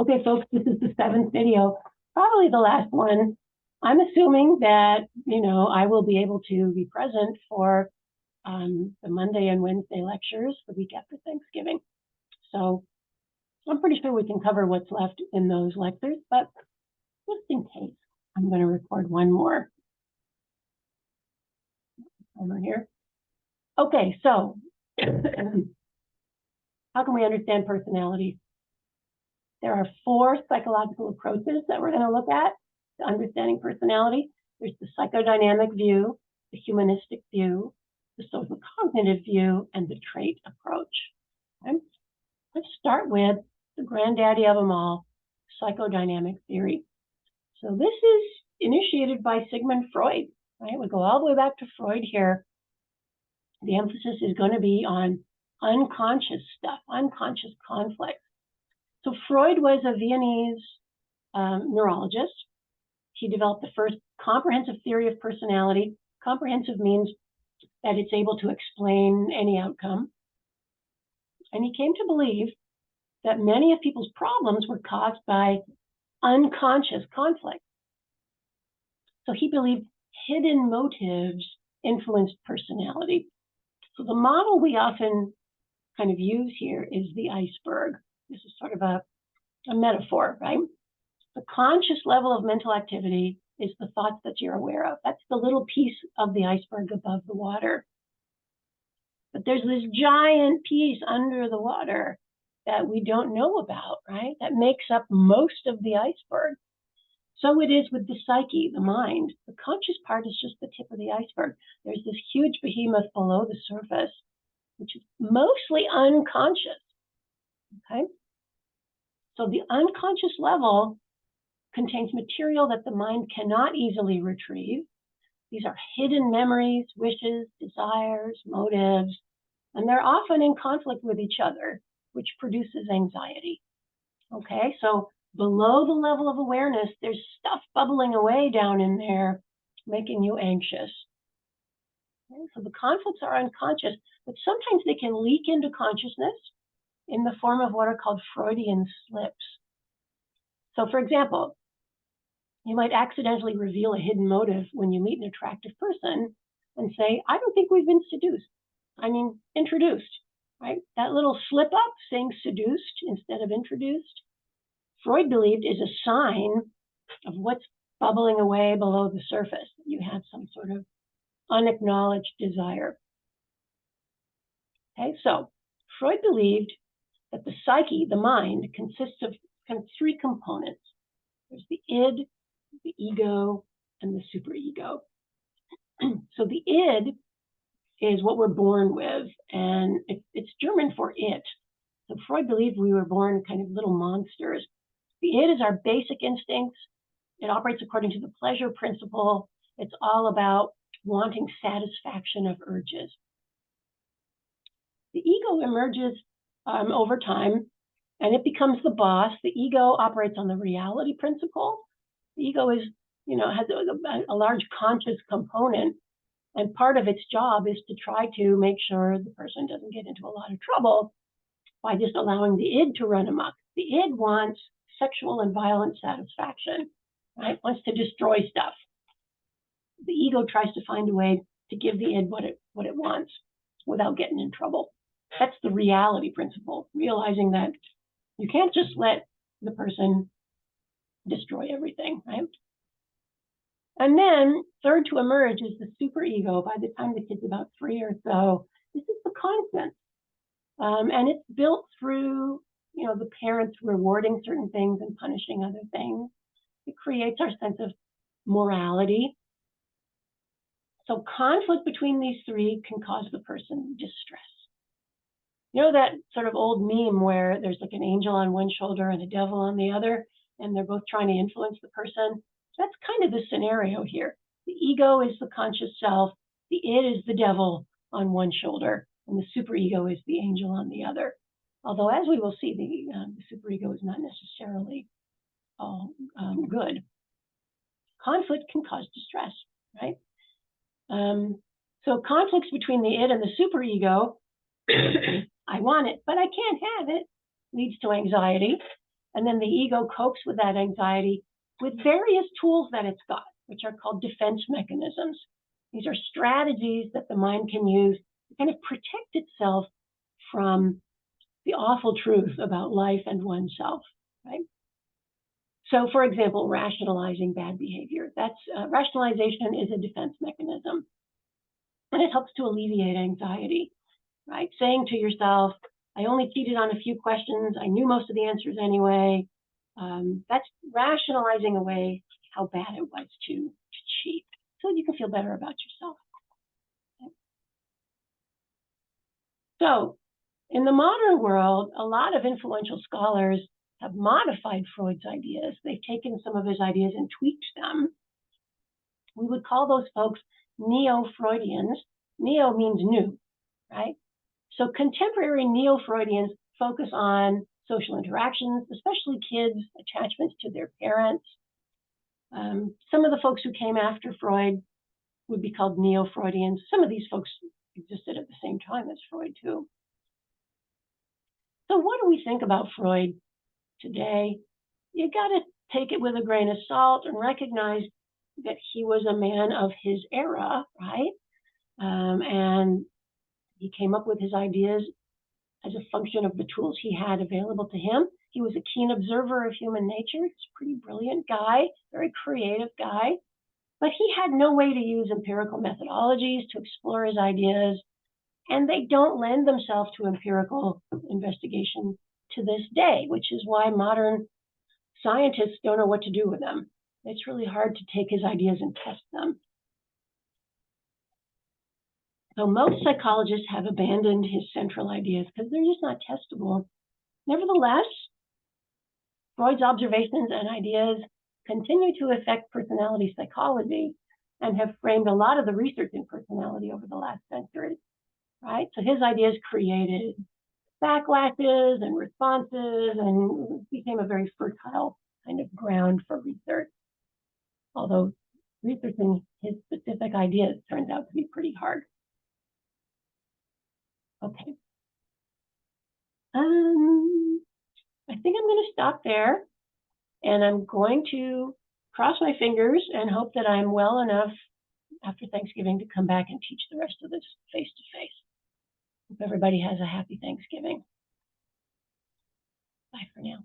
Okay, folks, this is the 7th video, probably the last one. I'm assuming that, I will be able to be present for the Monday and Wednesday lectures the week after Thanksgiving. So I'm pretty sure we can cover what's left in those lectures, but just in case, I'm going to record one more. Over here. Okay, so how can we understand personality? There are 4 psychological approaches that we're going to look at to understanding personality. There's the psychodynamic view, the humanistic view, the social cognitive view, and the trait approach. Okay? Let's start with the granddaddy of them all, psychodynamic theory. So this is initiated by Sigmund Freud, right? We go all the way back to Freud here. The emphasis is going to be on unconscious stuff, unconscious conflict. So Freud was a Viennese neurologist. He developed the first comprehensive theory of personality. Comprehensive means that it's able to explain any outcome. And he came to believe that many of people's problems were caused by unconscious conflict. So he believed hidden motives influenced personality. So the model we often kind of use here is the iceberg. This is sort of a metaphor, right? The conscious level of mental activity is the thoughts that you're aware of. That's the little piece of the iceberg above the water. But there's this giant piece under the water that we don't know about, right? That makes up most of the iceberg. So it is with the psyche, the mind. The conscious part is just the tip of the iceberg. There's this huge behemoth below the surface, which is mostly unconscious, okay? So the unconscious level contains material that the mind cannot easily retrieve. These are hidden memories, wishes, desires, motives, and they're often in conflict with each other, which produces anxiety. Okay, so below the level of awareness, there's stuff bubbling away down in there, making you anxious. Okay, so the conflicts are unconscious, but sometimes they can leak into consciousness in the form of what are called Freudian slips. So for example, you might accidentally reveal a hidden motive when you meet an attractive person and say, I don't think we've been seduced. I mean, introduced, right? That little slip up saying seduced instead of introduced, Freud believed is a sign of what's bubbling away below the surface. You have some sort of unacknowledged desire. Okay, so Freud believed that the psyche, the mind, consists of kind of 3 components. There's the id, the ego, and the superego. So the id is what we're born with, and it's German for it. So Freud believed we were born kind of little monsters. The id is our basic instincts. It operates according to the pleasure principle. It's all about wanting satisfaction of urges. The ego emerges over time, and it becomes the boss. The ego operates on the reality principle. The ego is, has a large conscious component, and part of its job is to try to make sure the person doesn't get into a lot of trouble by just allowing the id to run amok. The id wants sexual and violent satisfaction, right? Wants to destroy stuff. The ego tries to find a way to give the id what it wants without getting in trouble. That's the reality principle, realizing that you can't just let the person destroy everything, right? And then third to emerge is the superego. By the time the kid's about 3 or so, this is the conscience. And it's built through, the parents rewarding certain things and punishing other things. It creates our sense of morality. So conflict between these 3 can cause the person distress. You know that sort of old meme where there's like an angel on one shoulder and a devil on the other, and they're both trying to influence the person? That's kind of the scenario here. The ego is the conscious self. The id is the devil on one shoulder, and the superego is the angel on the other. Although, as we will see, the superego is not necessarily good. Conflict can cause distress, right? So conflicts between the id and the superego, I want it, but I can't have it, leads to anxiety. And then the ego copes with that anxiety with various tools that it's got, which are called defense mechanisms. These are strategies that the mind can use to kind of protect itself from the awful truth about life and oneself, right? So, for example, rationalizing bad behavior. Rationalization is a defense mechanism, and it helps to alleviate anxiety, right? Saying to yourself, I only cheated on a few questions. I knew most of the answers anyway. That's rationalizing away how bad it was to cheat, so you can feel better about yourself. Okay. So, in the modern world, a lot of influential scholars have modified Freud's ideas. They've taken some of his ideas and tweaked them. We would call those folks neo-Freudians. Neo means new, right? So contemporary neo-Freudians focus on social interactions, especially kids' attachments to their parents. Some of the folks who came after Freud would be called neo-Freudians. Some of these folks existed at the same time as Freud, too. So what do we think about Freud today? You got to take it with a grain of salt and recognize that he was a man of his era, right? And he came up with his ideas as a function of the tools he had available to him. He was a keen observer of human nature. He's a pretty brilliant guy, very creative guy. But he had no way to use empirical methodologies to explore his ideas, and they don't lend themselves to empirical investigation to this day, which is why modern scientists don't know what to do with them. It's really hard to take his ideas and test them. So most psychologists have abandoned his central ideas because they're just not testable. Nevertheless, Freud's observations and ideas continue to affect personality psychology and have framed a lot of the research in personality over the last century, right? So his ideas created backlashes and responses and became a very fertile kind of ground for research. Although researching his specific ideas turns out to be pretty hard. Okay. I think I'm going to stop there, and I'm going to cross my fingers and hope that I'm well enough after Thanksgiving to come back and teach the rest of this face-to-face. Hope everybody has a happy Thanksgiving. Bye for now.